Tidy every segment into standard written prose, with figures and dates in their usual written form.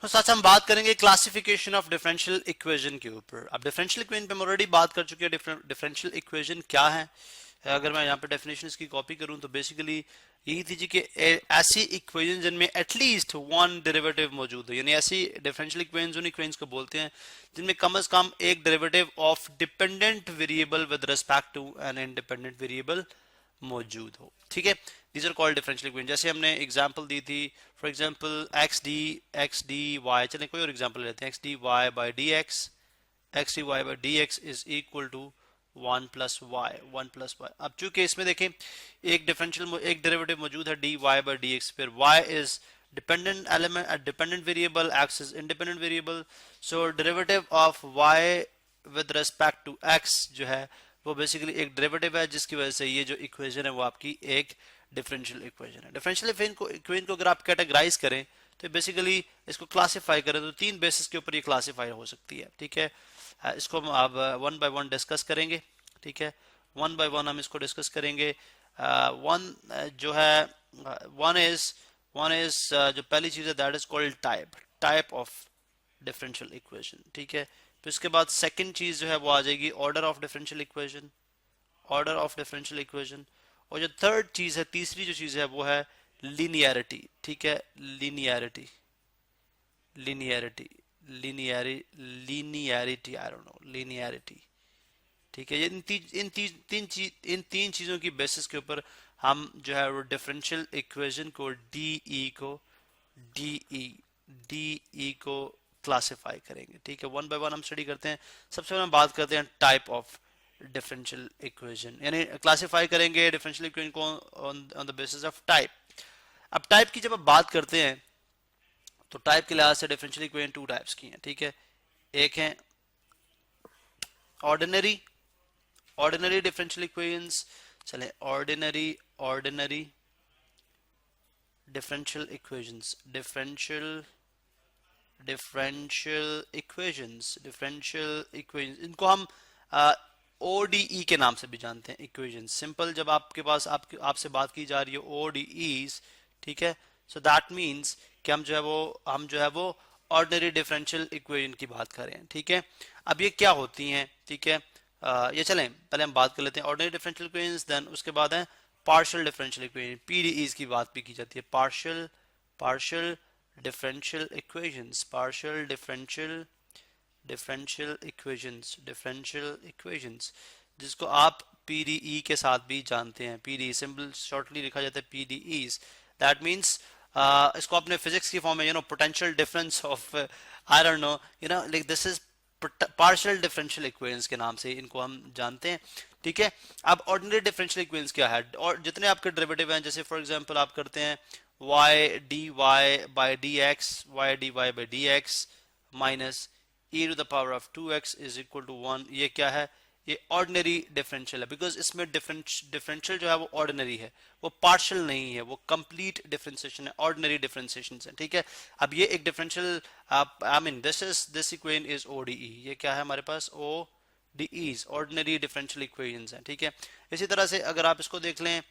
तो साथ हम बात करेंगे क्लासिफिकेशन ऑफ डिफरेंशियल इक्वेशन के ऊपर। अब डिफरेंशियल इक्वेशन पे हम ऑलरेडी बात कर चुके हैं। डिफरेंशियल इक्वेशन क्या है? अगर मैं यहाँ पे डेफिनेशन की कॉपी करूँ तो बेसिकली यही थी जी कि ऐसी इक्वेशन जिनमें एटलीस्ट वन डेरिवेटिव मौजूद है, यानी ऐसी डिफरेंशियल इक्वेशन उन इक्वेशंस को बोलते हैं जिनमें कम से कम एक derivative of dependent variable with respect to an independent variable मौजूद हो। ठीक है, these are called differential equation. जैसे हमने एग्जांपल दी थी, for example x d y, चलें कोई और एग्जांपल लेते हैं, x d y by d x is equal to 1 plus y. अब चूंकि इसमें देखें एक डेरिवेटिव मौजूद है d y by d x, फिर y is dependent element, dependent variable, x is independent variable, so derivative of y with respect to x जो है वो बेसिकली एक डेरिवेटिव है, जिसकी वजह से ये जो इक्वेशन है वो आपकी एक डिफरेंशियल इक्वेशन है। डिफरेंशियल इक्वेशन को अगर आप कैटेगराइज करें तो बेसिकली इसको क्लासिफाई करें तो तीन बेसिस के ऊपर ये क्लासिफाई हो सकती है। ठीक है, इसको हम अब वन बाय वन डिस्कस करेंगे। ठीक है, वन बाय वन हम इसको डिस्कस करेंगे। वन इज जो पहली चीज है that is called type of differential equation. ठीक है, फिर इसके बाद सेकंड चीज जो है वो आ जाएगी ऑर्डर ऑफ डिफरेंशियल इक्वेशन, और जो थर्ड चीज है, तीसरी जो चीज है वो है लीनियरिटी। ठीक है, linearity I don't know, linearity. ठीक है, ये इन तीन चीजों की बेसिस के ऊपर हम जो है वो डिफरेंशियल इक्वेशन को डीई को क्लासिफाई करेंगे। ठीक है, वन बाय वन हम स्टडी करते हैं। सबसे पहले हम बात करते हैं टाइप ऑफ डिफरेंशियल इक्वेशन, यानी क्लासिफाई करेंगे डिफरेंशियल इक्वेशन को on the basis of type. अब टाइप की जब आप बात करते हैं तो टाइप के लिहाज से डिफरेंशियल इक्वेशन टू टाइप्स की हैं। ठीक है, एक है ऑर्डिनरी डिफरेंशियल इक्वेशंस। चले ऑर्डिनरी डिफरेंशियल इक्वेशंस, इनको हम ओडीई के नाम से भी जानते हैं, इक्वेशन सिंपल। जब आपके पास आपसे बात की जा रही है ओडीईज, ठीक है, सो दैट मींस कि हम जो है वो ऑर्डिनरी डिफरेंशियल इक्वेशन की बात कर रहे हैं। ठीक है, अब ये क्या होती हैं? ठीक है, ये चलें पहले हम बात कर लेते हैं ऑर्डिनरी डिफरेंशियल इक्वेशंस, देन उसके बाद है पार्शियल डिफरेंशियल इक्वेशन, पीडीईज की बात भी की जाती है, पार्शियल डिफरेंशियल इक्वेशंस, जिसको आप पीडीई के साथ भी जानते हैं। पीडीई सिंपल शॉर्टली लिखा जाता है पीडीईज। दैट मींस इसको आपने फिजिक्स की फॉर्म में potential difference of I don't know like this is partial differential equations के नाम से इनको हम जानते हैं। ठीक है, अब ऑर्डिनरी डिफरेंशियल इक्वेशंस क्या है? और जितने आपके डेरिवेटिव हैं, जैसे फॉर एग्जांपल आप करते हैं y dy by dx, y dy by dx minus e to the power of 2x is equal to 1, ये क्या है? ये ऑर्डिनरी डिफरेंशियल है, बिकॉज इसमें डिफरेंशियल जो है वो ऑर्डिनरी है, वो पार्शियल नहीं है, वो कंप्लीट डिफरेंशिएशन है, ऑर्डिनरी डिफरेंशिएशन है। ठीक है, अब ये एक differential this equation is ODE, ये क्या है हमारे पास? ओडीईज, ऑर्डिनरी डिफरेंशियल इक्वेशंस हैं। ठीक है, इसी तरह से अगर आप इसको देख लें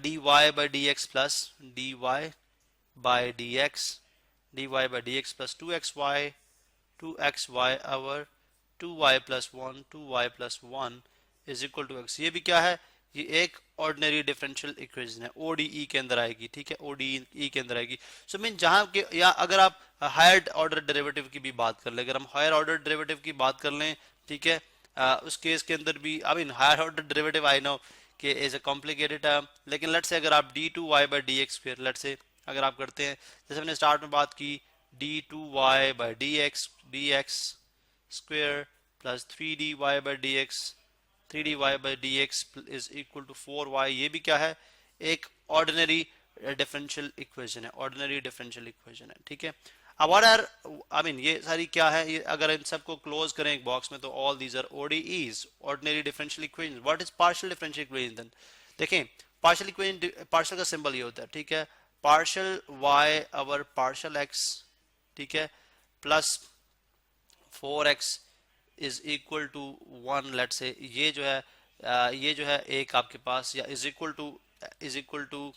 dy by dx plus dy by dx plus 2xy over 2y plus 1 is equal to x, ये भी क्या है? ये एक ऑर्डिनरी डिफरेंशियल इक्वेशन है, ओडीई के अंदर आएगी। ठीक है, ओडीई के अंदर आएगी। सो मीन जहां के, या अगर आप हायर ऑर्डर डेरिवेटिव की भी बात कर लें, अगर हम हायर ऑर्डर डेरिवेटिव की बात कर लें, ठीक है, उस केस के अंदर भी I mean higher order derivative I know कि इज अ कॉम्प्लिकेटेड टर्म, लेकिन लेट्स से अगर आप d2y by dx, फिर लेट्स से अगर आप करते हैं, जैसे हमने स्टार्ट में बात की, d2y by dx square plus 3dy by dx is equal to 4y, ये भी क्या है? एक ऑर्डिनरी डिफरेंशियल इक्वेशन है। ठीक है, अब ये सारी क्या है? ये अगर इन सबको क्लोज करें एक बॉक्स में तो all these are ODEs, ordinary differential equation. What is partial differential equation then? देखें पार्शियल इक्वेशन, पार्शियल का सिंबल ये होता है। ठीक है, partial y over partial x, ठीक है, plus 4x is equal to 1। Let's say ये जो है एक आपके पास, या इज इक्वल टू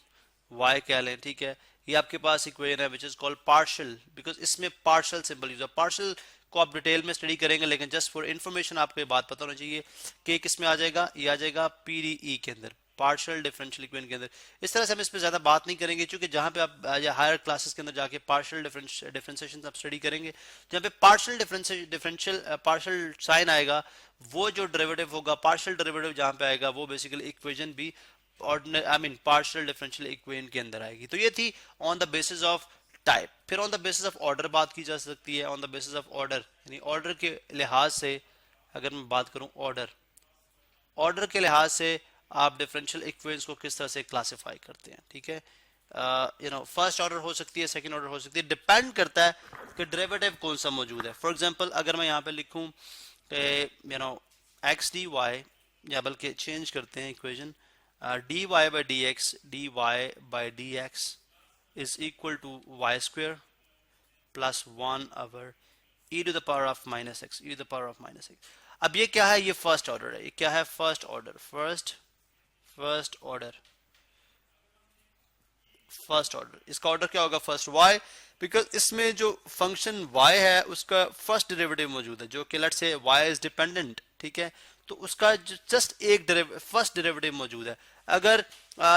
y कह लें। ठीक है, ये आपके पास इक्वेशन है which is called partial, because इसमें पार्शियल सिंबल यूज है। पार्शियल को आप डिटेल में स्टडी करेंगे, लेकिन जस्ट फॉर इन्फॉर्मेशन आपको ये बात पता होना चाहिए कि किस में आ जाएगा, ये आ जाएगा पीडीई के अंदर, पार्शियल डिफरेंशियल इक्वेशन के अंदर। इस तरह से हम इस पे ज्यादा बात नहीं करेंगे, क्योंकि जहां पे आप हायर क्लासेस के अंदर जाके पार्शियल डिफरेंशिएशन आप स्टडी करेंगे, जहां पे पार्शियल डिफरेंशियल पार्शियल साइन आएगा, वो जो डेरिवेटिव होगा, पार्शियल डेरिवेटिव जहां पे आएगा, वो बेसिकली इक्वेशन भी पार्शियल डिफरेंशियल इक्वेशन के अंदर आएगी। तो ये थी on the basis of type. फिर on the basis of order बात की जा सकती है। On the basis of order यानी ऑर्डर के लिहाज से अगर मैं बात करूं, ऑर्डर के लिहाज से आप डिफरेंशियल इक्वेशंस को किस तरह से क्लासिफाई करते हैं, ठीक है। फर्स्ट ऑर्डर हो सकती है, सेकंड ऑर्डर हो सकती है, डिपेंड करता है कि डेरिवेटिव कौन सा मौजूद है। फॉर एग्जांपल अगर मैं यहाँ पे लिखूं एक्स डी वाई, या बल्कि चेंज करते हैं equation, dy by dx dy by dx is equal to y square plus 1 over e to the power of minus x, e to the power of minus x। अब ये क्या है, ये first order है। ये क्या है, फर्स्ट ऑर्डर, फर्स्ट ऑर्डर। इसका ऑर्डर क्या होगा, फर्स्ट y, बिकॉज इसमें जो फंक्शन y है उसका फर्स्ट डेरिवेटिव मौजूद है, जो कि let's say y is dependent, ठीक है, तो उसका जस्ट एक फर्स्ट डेरिवेटिव मौजूद है। अगर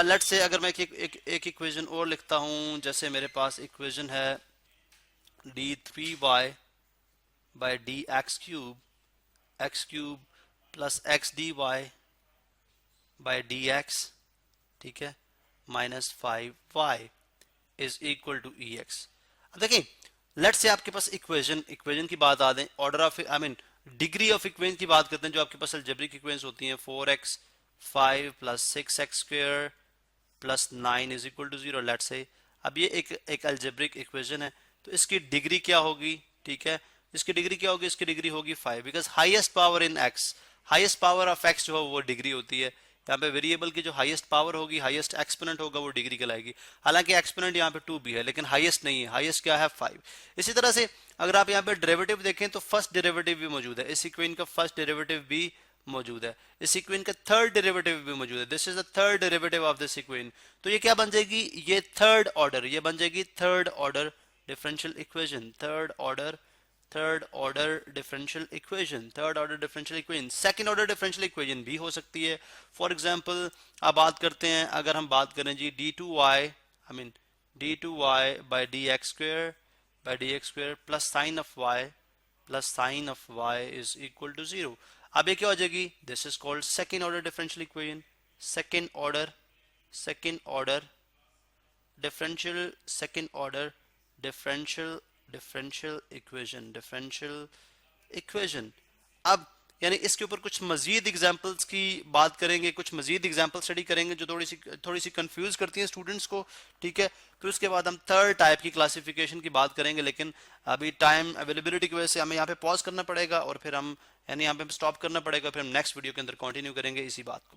लेट्स से अगर मैं एक इक्वेशन और लिखता हूं, जैसे मेरे पास इक्वेशन है d3y by dx cube plus x dy by dx, ठीक है, minus 5y is equal to ex। अब देखिए, लेट्स से आपके पास इक्वेशन की बात आ दें, order of degree of equation की बात करते हैं, जो आपके पास अलजेब्रिक इक्वेशंस होती हैं, 4x 5 plus 6x square plus 9 is equal to 0, let's say. अब ये एक अलजेब्रिक इक्वेशन है, तो इसकी डिग्री क्या होगी, ठीक है, इसकी डिग्री क्या होगी, इसकी डिग्री होगी 5, because highest power in x, highest power of x जो है वो डिग्री होती है। यहाँ पे वेरिएबल की जो हाईएस्ट पावर होगी, हाईएस्ट एक्सपोनेंट होगा, वो डिग्री कहलाएगी। हालांकि एक्सपोनेंट यहाँ पे 2 भी है, लेकिन हाईएस्ट नहीं है, हाईएस्ट क्या है, 5। इसी तरह से अगर आप यहाँ पे डेरिवेटिव देखें तो फर्स्ट डेरिवेटिव भी मौजूद है, इस इक्वेशन का फर्स्ट डेरिवेटिव भी मौजूद है, इस इक्वेशन का थर्ड डेरिवेटिव भी मौजूद है, this is the third derivative of this equation. तो ये क्या बन जाएगी, ये थर्ड ऑर्डर, ये बन जाएगी third order differential equation, third order differential equation. Second order differential equation भी हो सकती है। फॉर एग्जांपल आप बात करते हैं, अगर हम बात करें जी d2y by dx square plus sine of y is equal to 0। अब ये क्या हो जाएगी, this is called second order differential equation, second order differential equation. अब यानी इसके ऊपर कुछ मजीद एग्जांपल्स की बात करेंगे, कुछ मजीद एग्जांपल स्टडी करेंगे जो थोड़ी सी कंफ्यूज करती हैं स्टूडेंट्स को, ठीक है। फिर उसके बाद हम थर्ड टाइप की क्लासिफिकेशन की बात करेंगे, लेकिन अभी टाइम अवेलेबिलिटी की वजह से हमें यहाँ पे पॉज करना पड़ेगा, और फिर हम यानी यहाँ पे स्टॉप करना पड़ेगा, फिर हम नेक्स्ट वीडियो के अंदर कंटिन्यू करेंगे इसी बात को।